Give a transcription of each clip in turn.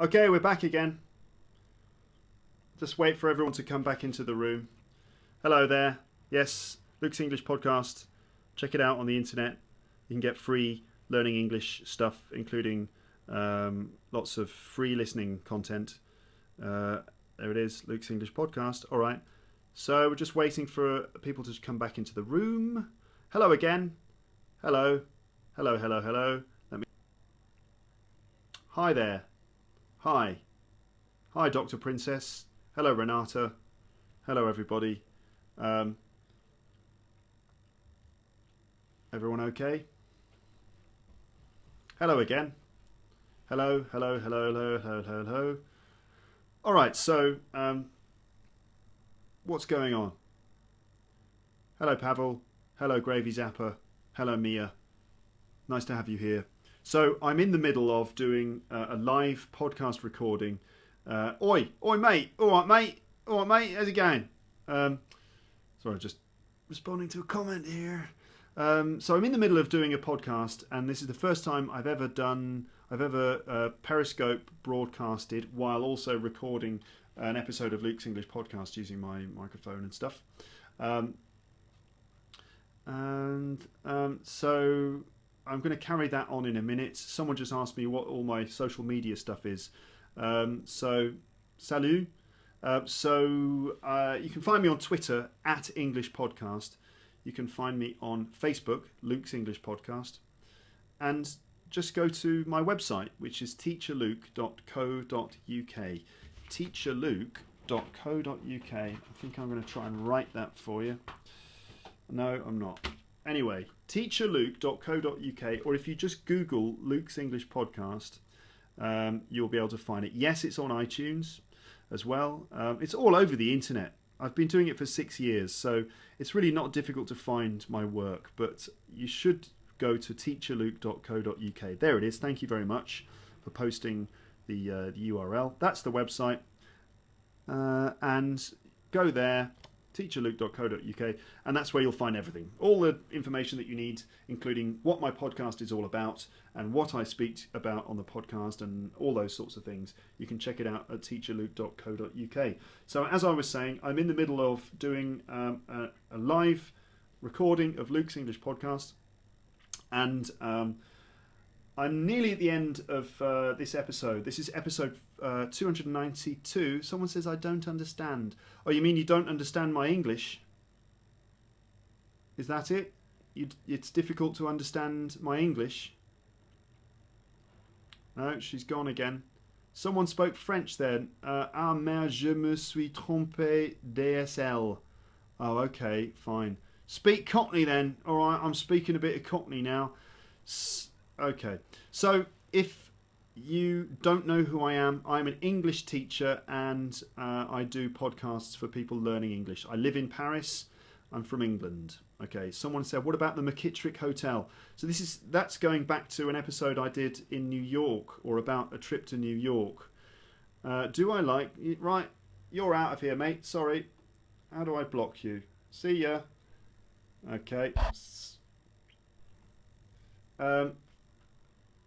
Okay, we're back again. Just wait for everyone to come back into the room. Hello there. Yes, Luke's English podcast. Check it out on the internet. You can get free learning English stuff, including lots of free listening content. There it is, Luke's English podcast. All right. So we're just waiting for people to come back into the room. Hello again. Hello. Hello, hello, hello. Hi there. Hi. Hi, Dr. Princess. Hello, Renata. Hello, everybody. Everyone okay? Hello again. Hello, hello, hello, hello, hello, hello, hello. All right, so what's going on? Hello, Pavel. Hello, Gravy Zapper. Hello, Mia. Nice to have you here. So I'm in the middle of doing a live podcast recording. Oi, mate. All right, mate. All right, mate. How's it going? Sorry, just responding to a comment here. So I'm in the middle of doing a podcast, and this is the first time I've ever Periscope broadcasted while also recording an episode of Luke's English podcast using my microphone and stuff. So I'm going to carry that on in a minute. Someone just asked me what all my social media stuff is. So, salut. You can find me on Twitter at English Podcast. You can find me on Facebook, Luke's English Podcast. And just go to my website, which is teacherluke.co.uk. Teacherluke.co.uk. I think I'm going to try and write that for you. No, I'm not. Anyway, teacherluke.co.uk, or if you just Google Luke's English Podcast, you'll be able to find it. Yes, it's on iTunes as well. It's all over the internet. I've been doing it for 6 years, so it's really not difficult to find my work, but you should go to teacherluke.co.uk. There it is. Thank you very much for posting the URL. That's the website. And go there, teacherluke.co.uk, and that's where you'll find everything. All the information that you need, including what my podcast is all about and what I speak about on the podcast and all those sorts of things. You can check it out at teacherluke.co.uk. So as I was saying, I'm in the middle of doing a live recording of Luke's English podcast, and I'm nearly at the end of this episode. This is episode 292. Someone says, I don't understand. Oh, you mean you don't understand my English? Is that it? It's difficult to understand my English? No, she's gone again. Someone spoke French then. Ah, merde, je me suis trompé DSL. Oh, okay, fine. Speak Cockney then. All right, I'm speaking a bit of Cockney now. Okay, so if you don't know who I am, I'm an English teacher, and I do podcasts for people learning English. I live in Paris. I'm from England. Okay, someone said, what about the McKittrick Hotel? So that's going back to an episode I did in New York, or about a trip to New York. Do I like... Right, you're out of here, mate. Sorry. How do I block you? See ya. Okay.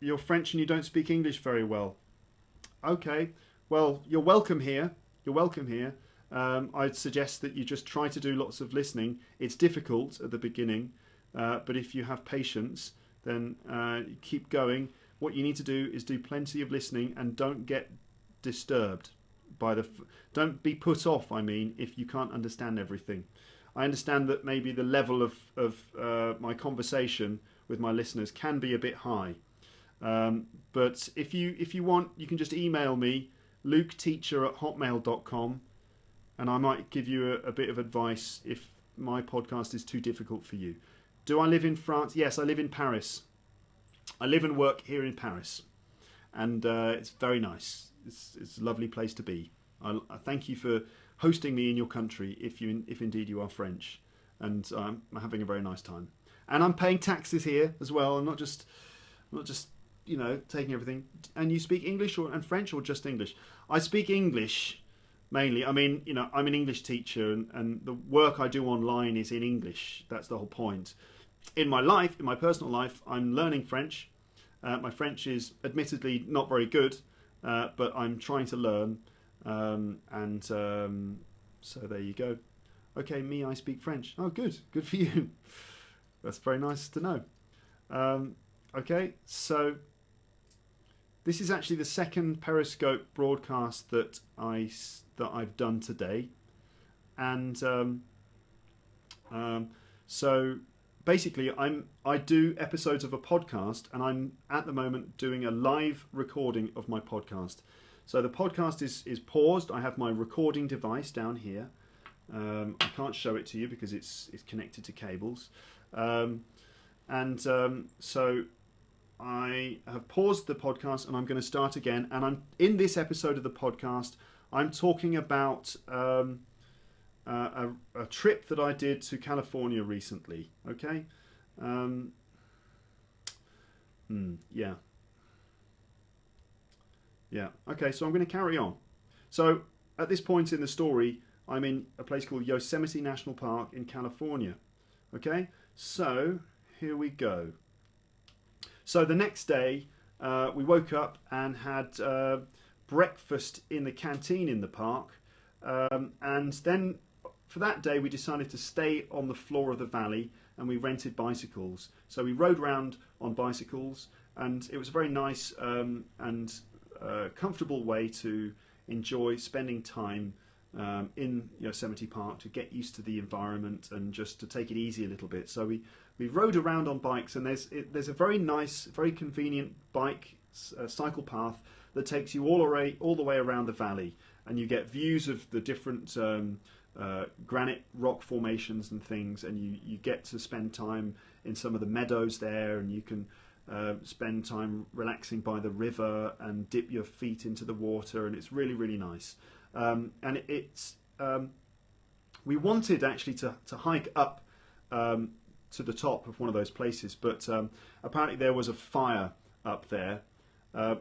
You're French and you don't speak English very well. Okay, well, you're welcome here. You're welcome here. I'd suggest that you just try to do lots of listening. It's difficult at the beginning, but if you have patience, then keep going. What you need to do is do plenty of listening, and don't get disturbed by don't be put off, I mean, if you can't understand everything. I understand that maybe the level of my conversation with my listeners can be a bit high. But if you want, you can just email me, luketeacher@hotmail.com, and I might give you a bit of advice if my podcast is too difficult for you. Do I live in France? Yes, I live in Paris. I live and work here in Paris, and it's very nice. It's a lovely place to be. I thank you for hosting me in your country, if indeed you are French, and I'm having a very nice time. And I'm paying taxes here as well. I'm not just taking everything. And you speak English and French, or just English? I speak English mainly. I mean, I'm an English teacher, and the work I do online is in English. That's the whole point. In my personal life, I'm learning French. My French is admittedly not very good, but I'm trying to learn, so there you go. Okay, me, I speak French. Oh, good for you. That's very nice to know. Okay, so this is actually the second Periscope broadcast that I've done today, and so basically I do episodes of a podcast, and I'm at the moment doing a live recording of my podcast. So the podcast is paused. I have my recording device down here. I can't show it to you because it's connected to cables, so I have paused the podcast and I'm going to start again. And I'm in this episode of the podcast, I'm talking about a trip that I did to California recently. Okay, yeah. Okay, so I'm going to carry on. So at this point in the story, I'm in a place called Yosemite National Park in California. Okay, so here we go. So the next day, we woke up and had breakfast in the canteen in the park. And then for that day, we decided to stay on the floor of the valley, and we rented bicycles. So we rode around on bicycles, and it was a very nice and comfortable way to enjoy spending time in Yosemite Park, to get used to the environment and just to take it easy a little bit. So we rode around on bikes, and there's a very nice, very convenient cycle path that takes you all the way around the valley, and you get views of the different granite rock formations and things, and you get to spend time in some of the meadows there, and you can spend time relaxing by the river and dip your feet into the water, and it's really, really nice. And we wanted actually to hike up to the top of one of those places, but apparently there was a fire up there.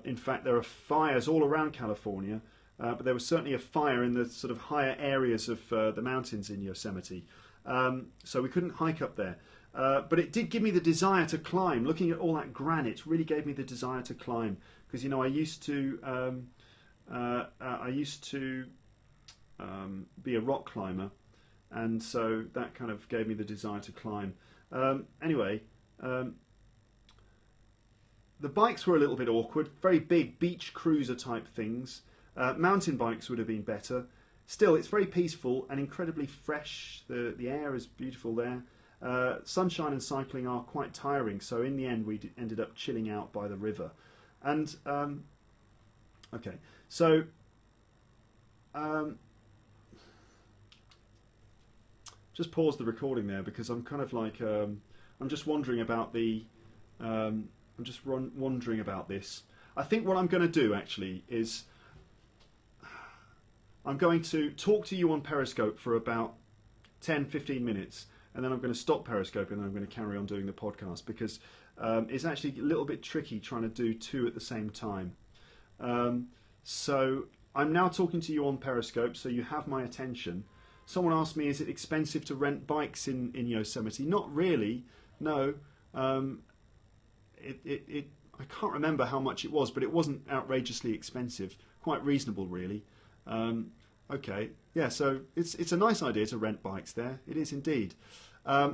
In fact, there are fires all around California, but there was certainly a fire in the sort of higher areas of the mountains in Yosemite. So we couldn't hike up there. But it did give me the desire to climb. Looking at all that granite really gave me the desire to climb, because I used to be a rock climber, and so that kind of gave me the desire to climb. Anyway, the bikes were a little bit awkward, very big beach cruiser type things. Mountain bikes would have been better. Still, it's very peaceful and incredibly fresh. The air is beautiful there. Sunshine and cycling are quite tiring, so in the end we ended up chilling out by the river. And okay, so just pause the recording there, because I'm kind of like I'm just wondering about wondering about this. I think what I'm going to do actually is I'm going to talk to you on Periscope for about 10-15 minutes, and then I'm going to stop Periscope, and then I'm going to carry on doing the podcast, because it's actually a little bit tricky trying to do two at the same time. So I'm now talking to you on Periscope, so you have my attention. Someone asked me, is it expensive to rent bikes in Yosemite? Not really, no. I can't remember how much it was, but it wasn't outrageously expensive. Quite reasonable, really. Okay, yeah, so it's a nice idea to rent bikes there. It is indeed.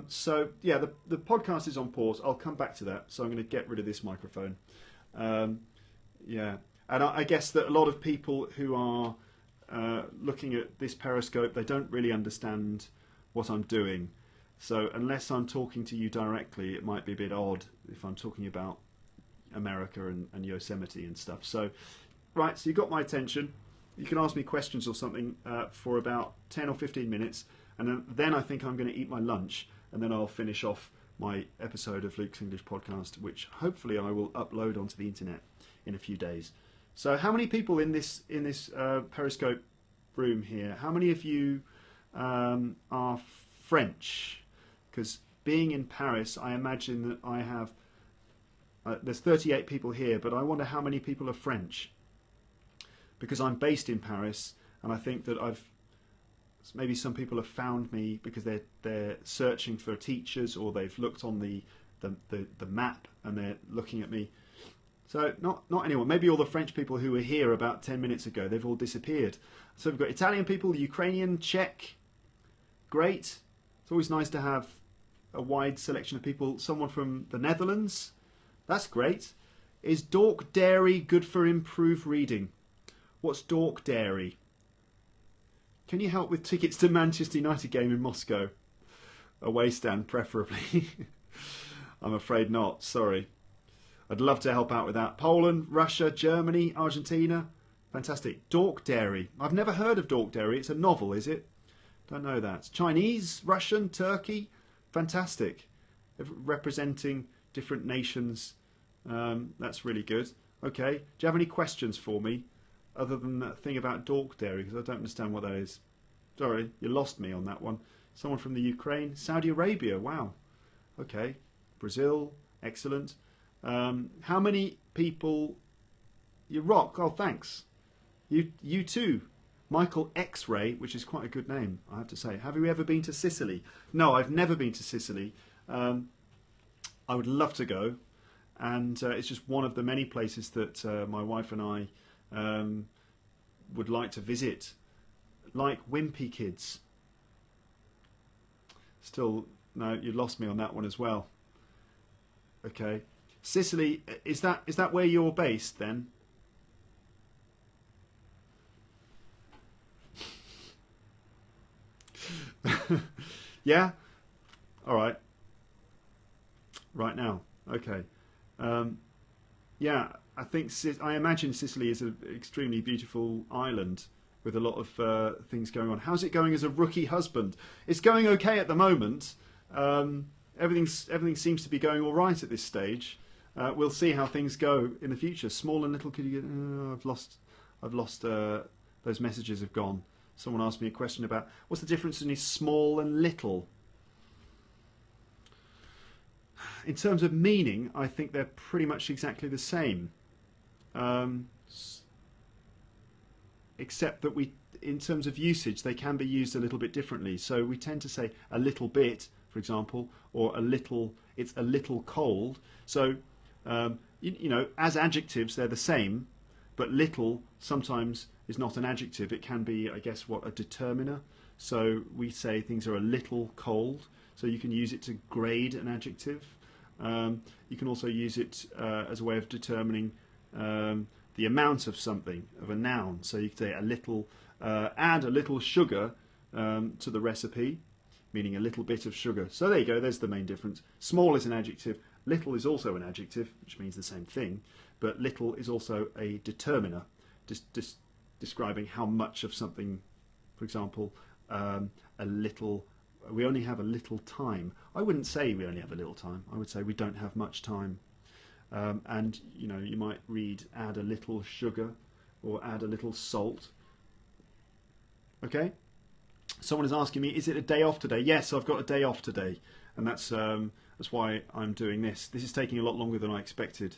So yeah, the podcast is on pause. I'll come back to that. So I'm going to get rid of this microphone. Yeah, and I guess that a lot of people who are looking at this Periscope, they don't really understand what I'm doing. So unless I'm talking to you directly, it might be a bit odd if I'm talking about America and Yosemite and stuff. So, right, so you got my attention. You can ask me questions or something for about 10 or 15 minutes, and then I think I'm going to eat my lunch, and then I'll finish off my episode of Luke's English Podcast, which hopefully I will upload onto the internet in a few days. So how many people in this Periscope room here, how many of you are French? Because being in Paris, I imagine that I have, there's 38 people here, but I wonder how many people are French. Because I'm based in Paris, and I think that maybe some people have found me because they're searching for teachers, or they've looked on the map and they're looking at me. So not anyone. Maybe all the French people who were here about 10 minutes ago, they've all disappeared. So we've got Italian people, Ukrainian, Czech. Great. It's always nice to have a wide selection of people. Someone from the Netherlands. That's great. Is Dork Dairy good for improved reading? What's Dork Dairy? Can you help with tickets to Manchester United game in Moscow? Away stand, preferably. I'm afraid not. Sorry. I'd love to help out with that. Poland, Russia, Germany, Argentina. Fantastic. Dork Dairy. I've never heard of Dork Dairy. It's a novel, is it? Don't know that. Chinese, Russian, Turkey. Fantastic. Representing different nations. That's really good. Okay. Do you have any questions for me other than that thing about Dork Dairy? Because I don't understand what that is. Sorry, you lost me on that one. Someone from the Ukraine. Saudi Arabia. Wow. Okay. Brazil. Excellent. How many people? You rock. Oh, thanks. You too. Michael X-Ray, which is quite a good name, I have to say. Have you ever been to Sicily? No, I've never been to Sicily. I would love to go, and it's just one of the many places that my wife and I would like to visit. Like Wimpy Kids. Still, no, you lost me on that one as well. Okay. Sicily, is that where you're based then? Yeah? Alright. Right now. Okay. Yeah, I imagine Sicily is an extremely beautiful island with a lot of things going on. How's it going as a rookie husband? It's going okay at the moment. Everything seems to be going all right at this stage. We'll see how things go in the future. Small and little, could you get? I've lost. Those messages have gone. Someone asked me a question about what's the difference between small and little. In terms of meaning, I think they're pretty much exactly the same, except that in terms of usage, they can be used a little bit differently. So we tend to say a little bit, for example, or a little. It's a little cold. So you know, as adjectives, they're the same, but little sometimes is not an adjective. It can be, I guess, a determiner. So we say things are a little cold. So you can use it to grade an adjective. You can also use it as a way of determining the amount of something, of a noun. So you could say a little, add a little sugar to the recipe, meaning a little bit of sugar. So there you go, there's the main difference. Small is an adjective. Little is also an adjective, which means the same thing, but little is also a determiner, describing how much of something. For example, a little, we only have a little time. I wouldn't say we only have a little time. I would say we don't have much time. And you know, you might read add a little sugar or add a little salt. Okay? Someone is asking me, is it a day off today? Yes, I've got a day off today, and that's why I'm doing this. This is taking a lot longer than I expected,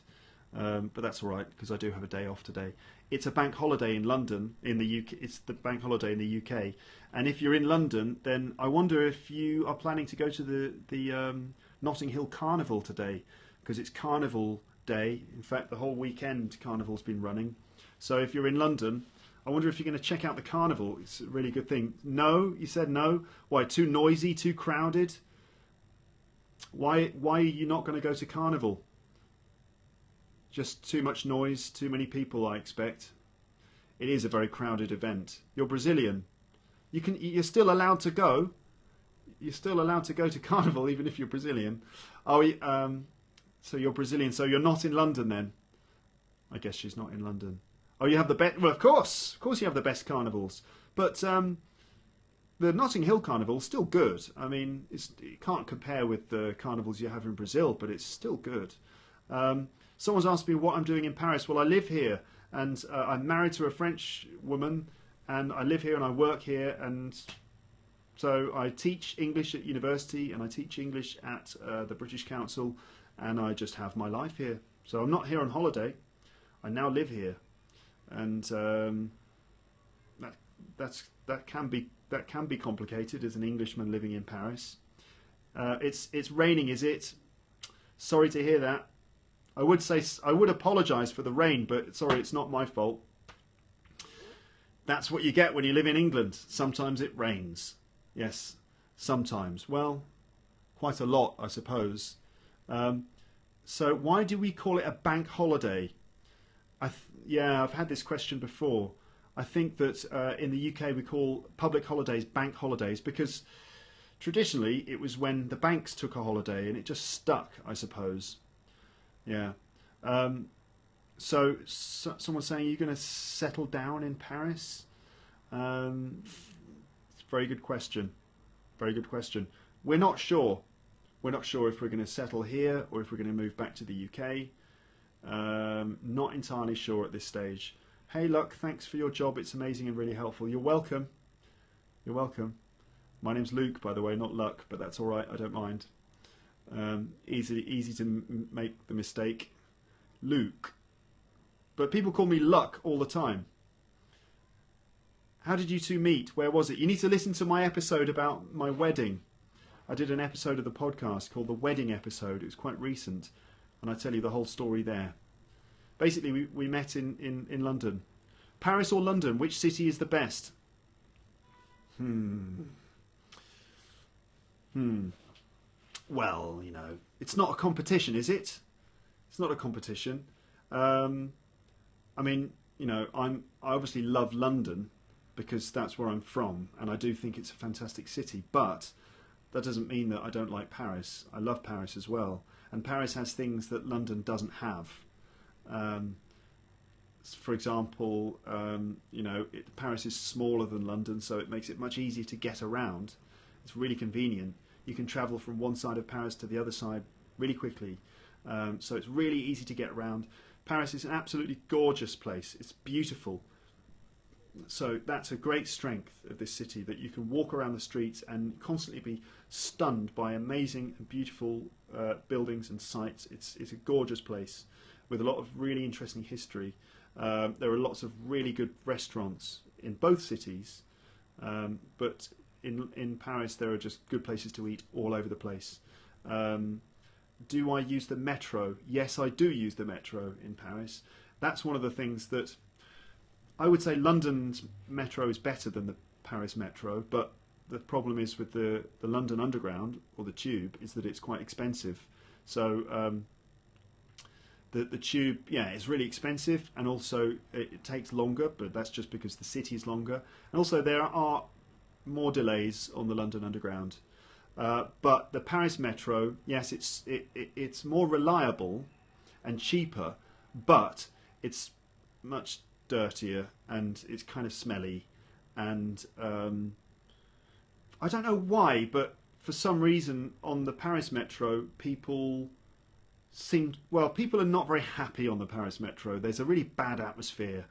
but that's all right because I do have a day off today. It's a bank holiday in London, in the UK. It's the bank holiday in the UK, and if you're in London, then I wonder if you are planning to go to the Notting Hill Carnival today, because it's Carnival Day. In fact, the whole weekend Carnival's been running. So if you're in London, I wonder if you're going to check out the Carnival. It's a really good thing. No, you said no. Why? Too noisy, too crowded? Why are you not going to go to Carnival? Just too much noise, too many people, I expect. It is a very crowded event. You're Brazilian. You're still allowed to go. You're still allowed to go to Carnival even if you're Brazilian. So you're Brazilian, so you're not in London then? I guess she's not in London. Oh, you have the best. Well, of course you have the best carnivals. But the Notting Hill Carnival is still good. I mean, it can't compare with the carnivals you have in Brazil, but it's still good. Someone's asked me what I'm doing in Paris. Well, I live here, and I'm married to a French woman, and I live here and I work here, and so I teach English at university, and I teach English at the British Council, and I just have my life here. So I'm not here on holiday. I now live here, and that can be complicated as an Englishman living in Paris. It's raining, is it? Sorry to hear that. I would apologise for the rain, but sorry, it's not my fault. That's what you get when you live in England. Sometimes it rains. Yes, sometimes. Well, quite a lot, I suppose. So why do we call it a bank holiday? Yeah, I've had this question before. I think that in the UK we call public holidays bank holidays because traditionally it was when the banks took a holiday and it just stuck, I suppose. Yeah. So someone's saying, you're going to settle down in Paris? It's a very good question. Very good question. We're not sure. We're not sure if we're going to settle here or if we're going to move back to the UK. Not entirely sure at this stage. Hey, Luck, thanks for your job. It's amazing and really helpful. You're welcome. You're welcome. My name's Luke, by the way, not Luck, but that's all right. I don't mind. Easy to make the mistake. Luke. But people call me Luck all the time. How did you two meet? Where was it? You need to listen to my episode about my wedding. I did an episode of the podcast called The Wedding Episode. It was quite recent. And I tell you the whole story there. Basically, we met in London. Paris or London? Which city is the best? Well, you know, it's not a competition, is it? It's not a competition. I mean, you know, I obviously love London because that's where I'm from, and I do think it's a fantastic city. But that doesn't mean that I don't like Paris. I love Paris as well, and Paris has things that London doesn't have. For example, you know, Paris is smaller than London, so it makes it much easier to get around. It's really convenient. You can travel from one side of Paris to the other side really quickly. So it's really easy to get around. Paris is an absolutely gorgeous place. It's beautiful. So that's a great strength of this city, that you can walk around the streets and constantly be stunned by amazing and beautiful buildings and sights. It's a gorgeous place with a lot of really interesting history. There are lots of really good restaurants in both cities, but in Paris there are just good places to eat all over the place. Do I use the metro? Yes, I do use the metro in Paris. That's one of the things that I would say London's metro is better than the Paris metro, but the problem is with the London Underground, or the tube, is that it's quite expensive. So the tube, yeah, is really expensive, and also it takes longer, but that's just because the city is longer. And also there are more delays on the London Underground. But the Paris metro, yes, it's more reliable and cheaper, but it's much dirtier and it's kind of smelly. And I don't know why, but for some reason on the Paris metro, people are not very happy on the Paris metro. There's a really bad atmosphere.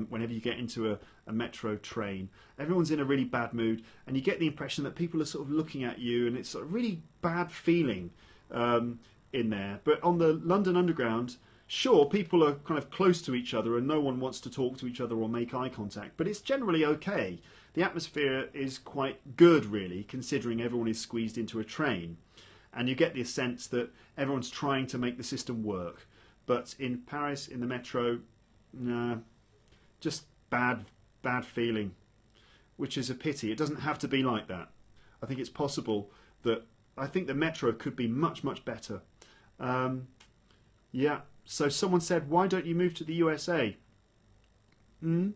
Whenever you get into a metro train, everyone's in a really bad mood, and you get the impression that people are sort of looking at you, and it's sort of really bad feeling in there. But on the London Underground, sure, people are kind of close to each other, and no one wants to talk to each other or make eye contact, but it's generally okay. The atmosphere is quite good, really, considering everyone is squeezed into a train, and you get the sense that everyone's trying to make the system work. But in Paris, in the metro, nah. Just bad feeling, which is a pity. It doesn't have to be like that. I think it's possible that I think the metro could be much better. Yeah. So someone said, "Why don't you move to the USA?" I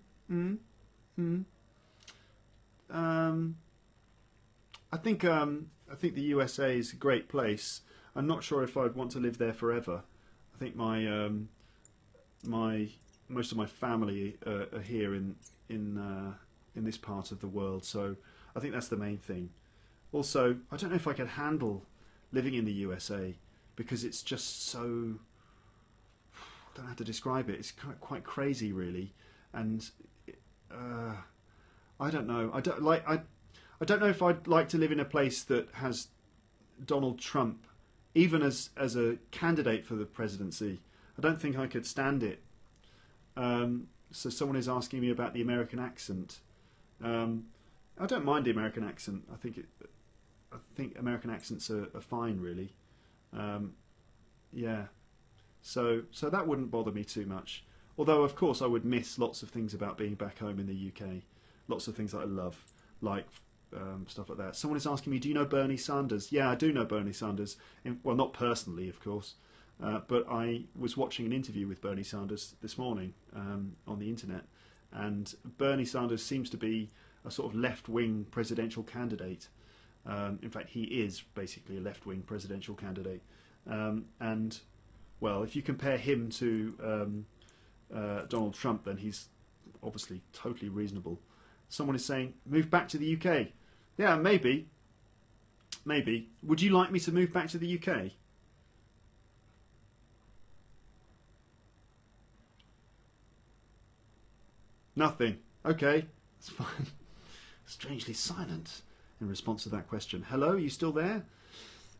think the USA is a great place. I'm not sure if I'd want to live there forever. I think most of my family are here in this part of the world, so I think that's the main thing. Also, I don't know if I could handle living in the USA because it's just so, I don't know how to describe it. It's quite crazy, really, and I don't know. I don't know if I'd like to live in a place that has Donald Trump, even as a candidate for the presidency. I don't think I could stand it. So someone is asking me about the American accent. I don't mind the American accent. I think American accents are fine, really. Yeah. So that wouldn't bother me too much. Although, of course, I would miss lots of things about being back home in the UK. Lots of things that I love, like stuff like that. Someone is asking me, do you know Bernie Sanders? Yeah, I do know Bernie Sanders. Well, not personally, of course. But I was watching an interview with Bernie Sanders this morning on the internet. And Bernie Sanders seems to be a sort of left-wing presidential candidate. In fact, he is basically a left-wing presidential candidate. And, well, if you compare him to Donald Trump, then he's obviously totally reasonable. Someone is saying, move back to the UK. Yeah, maybe. Maybe. Would you like me to move back to the UK? Nothing. Okay, that's fine. Strangely silent in response to that question. Hello, you still there?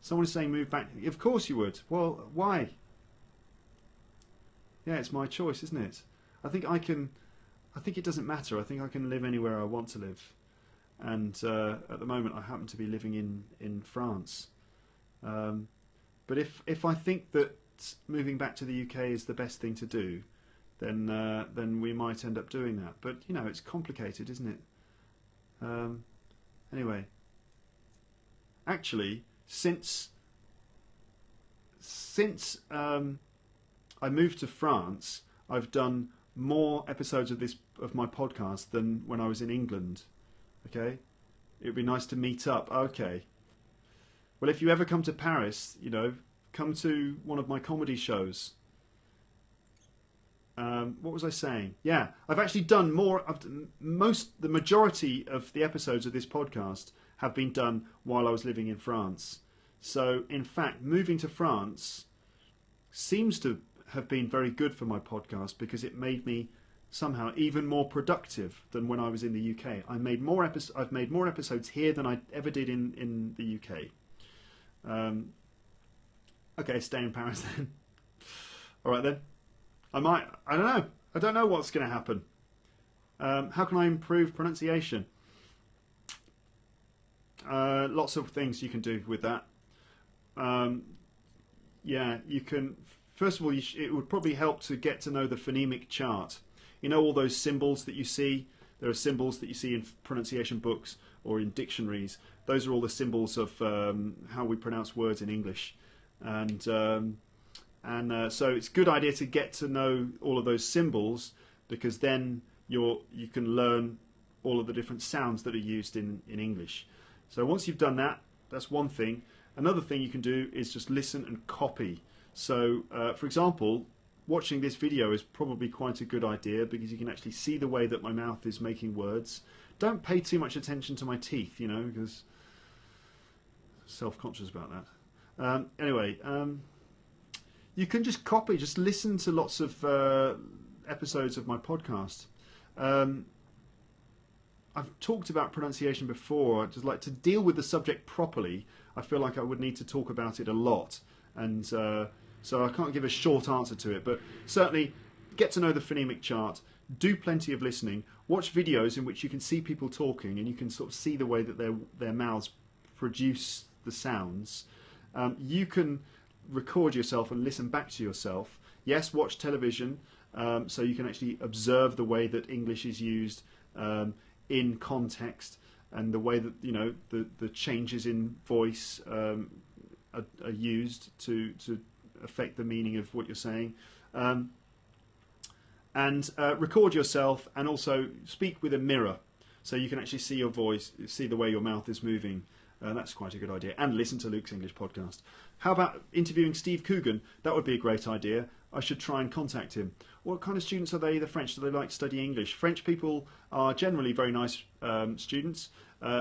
Someone is saying move back. Of course you would. Well, why? Yeah, it's my choice, isn't it? I think it doesn't matter. I think I can live anywhere I want to live. And at the moment I happen to be living in France. But if I think that moving back to the UK is the best thing to do, then we might end up doing that. But, you know, it's complicated, isn't it? Anyway. Actually, since I moved to France, I've done more episodes of my podcast than when I was in England. Okay? It would be nice to meet up. Okay. Well, if you ever come to Paris, you know, come to one of my comedy shows. What was I saying? Yeah, I've actually done more. The majority of the episodes of this podcast have been done while I was living in France. So, in fact, moving to France seems to have been very good for my podcast because it made me somehow even more productive than when I was in the UK. I've made more episodes here than I ever did in the UK. Okay, stay in Paris then. All right then. I don't know what's going to happen. How can I improve pronunciation? Lots of things you can do with that. Yeah, you can. First of all, it would probably help to get to know the phonemic chart. You know all those symbols that you see? There are symbols that you see in pronunciation books or in dictionaries. Those are all the symbols of how we pronounce words in English. And so it's a good idea to get to know all of those symbols, because then you can learn all of the different sounds that are used in English. So once you've done that, that's one thing. Another thing you can do is just listen and copy. So, for example, watching this video is probably quite a good idea because you can actually see the way that my mouth is making words. Don't pay too much attention to my teeth, you know, because I'm self-conscious about that. Anyway, you can just copy, just listen to lots of episodes of my podcast. I've talked about pronunciation before. I'd just like to deal with the subject properly. I feel like I would need to talk about it a lot. And so I can't give a short answer to it, but certainly get to know the phonemic chart, do plenty of listening, watch videos in which you can see people talking and you can sort of see the way that their mouths produce the sounds. You can record yourself and listen back to yourself. Yes, watch television, so you can actually observe the way that English is used in context, and the way that, you know, the changes in voice are used to affect the meaning of what you're saying. And record yourself, and also speak with a mirror, so you can actually see your voice, see the way your mouth is moving. That's quite a good idea. And listen to Luke's English podcast. How about interviewing Steve Coogan? That would be a great idea. I should try and contact him. What kind of students are they, the French? Do they like to study English? French people are generally very nice students.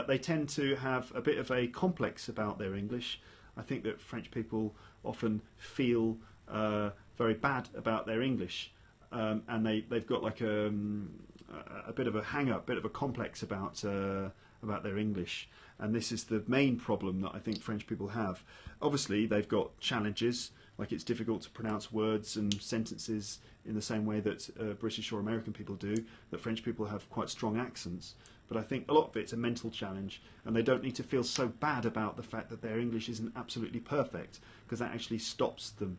They tend to have a bit of a complex about their English. I think that French people often feel very bad about their English. And they've got like a bit of a hang-up, bit of a complex about their English. And this is the main problem that I think French people have. Obviously, they've got challenges, like it's difficult to pronounce words and sentences in the same way that British or American people do, that French people have quite strong accents. But I think a lot of it's a mental challenge, and they don't need to feel so bad about the fact that their English isn't absolutely perfect, because that actually stops them.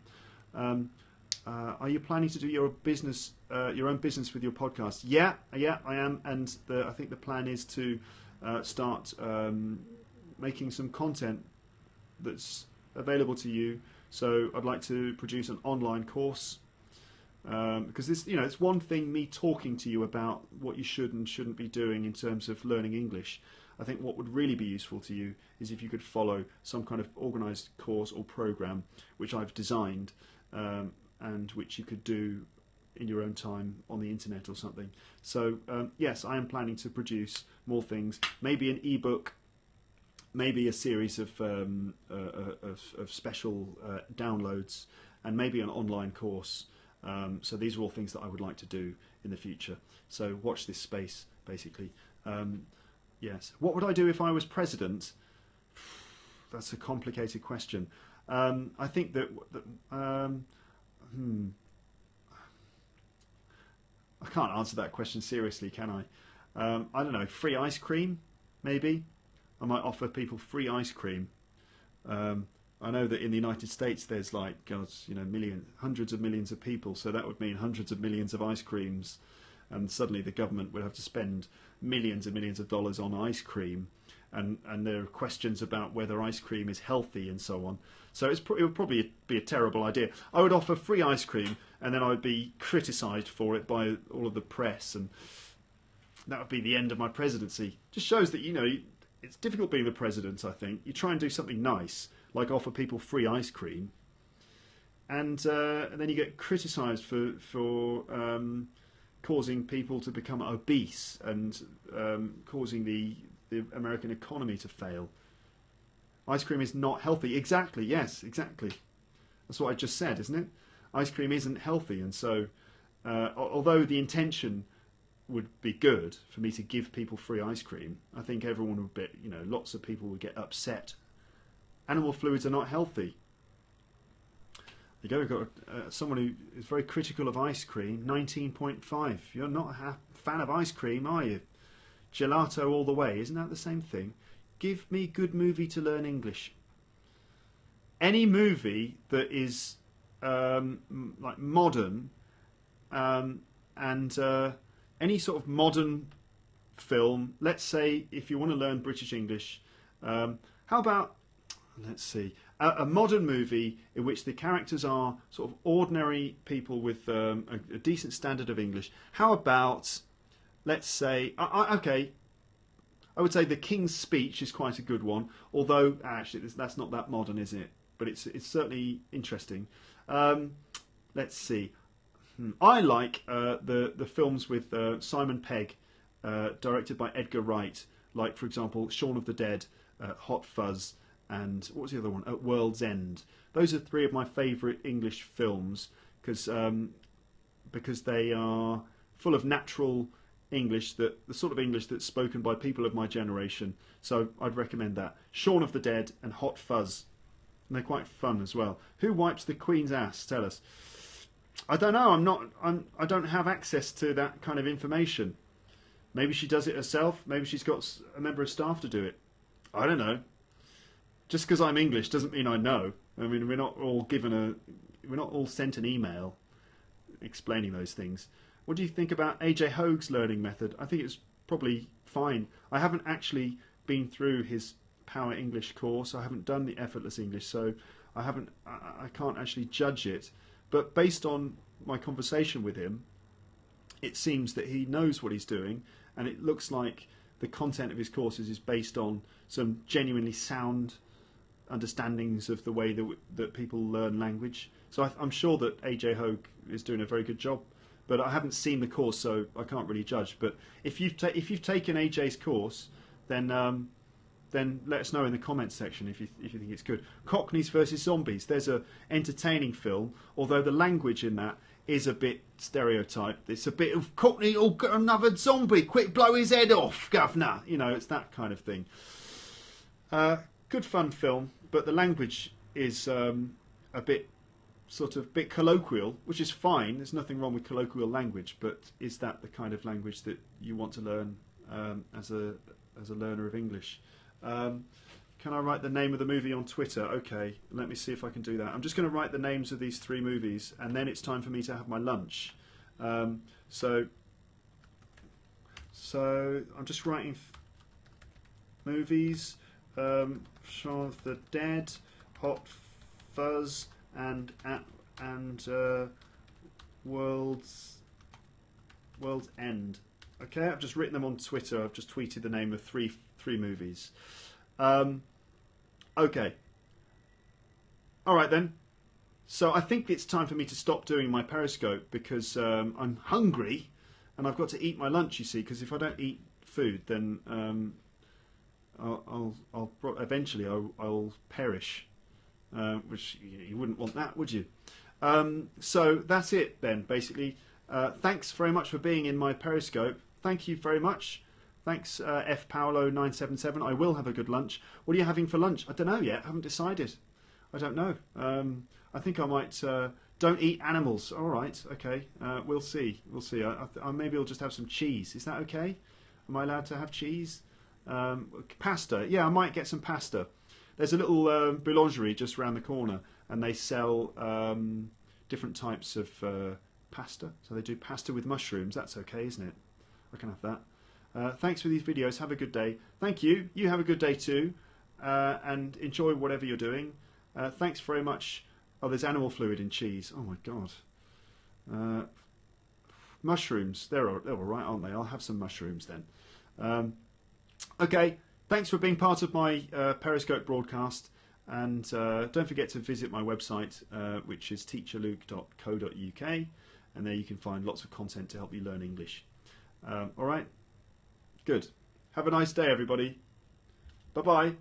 Are you planning to do your business, your own business with your podcast? Yeah, I am, and I think the plan is to start making some content that's available to you. So I'd like to produce an online course, because this, it's one thing me talking to you about what you should and shouldn't be doing in terms of learning English. I think what would really be useful to you is if you could follow some kind of organised course or programme which I've designed, and which you could do in your own time on the internet or something. So yes, I am planning to produce more things, maybe an ebook, maybe a series of special downloads, and maybe an online course. So these are all things that I would like to do in the future. So watch this space, basically. Yes. What would I do if I was president? That's a complicated question. I think that I can't answer that question seriously, can I? I don't know. Free ice cream, maybe. I might offer people free ice cream. I know that in the United States there's like, hundreds of millions of people, so that would mean hundreds of millions of ice creams, and suddenly the government would have to spend millions and millions of dollars on ice cream, and there are questions about whether ice cream is healthy and so on. So it would probably be a terrible idea. I would offer free ice cream, and then I would be criticised for it by all of the press, and that would be the end of my presidency. Just shows that, it's difficult being the president, I think. You try and do something nice, like offer people free ice cream, and then you get criticised for causing people to become obese and causing the American economy to fail. Ice cream is not healthy. Exactly, yes, exactly. That's what I just said, isn't it? Ice cream isn't healthy, and so although the intention would be good for me to give people free ice cream, I think everyone would be, lots of people would get upset. Animal fluids are not healthy. There you go, we've got someone who is very critical of ice cream, 19.5. You're not a fan of ice cream, are you? Gelato all the way, isn't that the same thing? Give me good movie to learn English. Any movie that is like modern, and any sort of modern film. Let's say if you want to learn British English, how about, let's see, a modern movie in which the characters are sort of ordinary people with a decent standard of English. How about, let's say, okay, I would say The King's Speech is quite a good one, although actually that's not that modern, is it? But it's certainly interesting. Let's see. I like the films with Simon Pegg, directed by Edgar Wright, like, for example, Shaun of the Dead, Hot Fuzz, and what was the other one? At World's End. Those are three of my favourite English films because they are full of natural English, the sort of English that's spoken by people of my generation. So I'd recommend that. Shaun of the Dead and Hot Fuzz. And they're quite fun as well. Who wipes the Queen's ass? Tell us. I don't know. I don't have access to that kind of information. Maybe she does it herself. Maybe she's got a member of staff to do it. I don't know. Just because I'm English doesn't mean I know. I mean, we're not all sent an email explaining those things. What do you think about AJ Hoag's learning method? I think it's probably fine. I haven't actually been through his Power English course. I haven't done the Effortless English, so I can't actually judge it. But based on my conversation with him, it seems that he knows what he's doing, and it looks like the content of his courses is based on some genuinely sound understandings of the way that people learn language. So I'm sure that AJ Hoag is doing a very good job, but I haven't seen the course, so I can't really judge. But if you've taken AJ's course, then let us know in the comments section if you think it's good. Cockneys versus Zombies. There's a entertaining film, although the language in that is a bit stereotyped. It's a bit of Cockney, oh, got another zombie, quick blow his head off, governor. It's that kind of thing. Good fun film, but the language is a bit colloquial, which is fine. There's nothing wrong with colloquial language, but is that the kind of language that you want to learn as a learner of English? Can I write the name of the movie on Twitter? Okay, let me see if I can do that. I'm just going to write the names of these 3 movies, and then it's time for me to have my lunch. So I'm just writing movies. Shaun of the Dead, Hot Fuzz, and World's End. Okay, I've just written them on Twitter. I've just tweeted the name of three movies. Okay. All right then. So I think it's time for me to stop doing my Periscope because I'm hungry and I've got to eat my lunch. You see, because if I don't eat food, then I'll eventually I'll perish, which you wouldn't want that, would you? So that's it then. Basically, thanks very much for being in my Periscope. Thank you very much. Thanks, F Paolo 977. I will have a good lunch. What are you having for lunch? I don't know yet. I haven't decided. I don't know. I think I might. Don't eat animals. All right. Okay. We'll see. We'll see. Maybe I'll just have some cheese. Is that okay? Am I allowed to have cheese? Pasta. Yeah, I might get some pasta. There's a little boulangerie just around the corner, and they sell different types of pasta. So they do pasta with mushrooms. That's okay, isn't it? I can have that. Thanks for these videos. Have a good day. Thank you. You have a good day too. And enjoy whatever you're doing. Thanks very much. Oh, there's animal fluid in cheese. Oh my God. Mushrooms. They're all right, aren't they? I'll have some mushrooms then. Okay. Thanks for being part of my Periscope broadcast. And don't forget to visit my website, which is teacherluke.co.uk. And there you can find lots of content to help you learn English. All right. Good. Have a nice day, everybody. Bye-bye.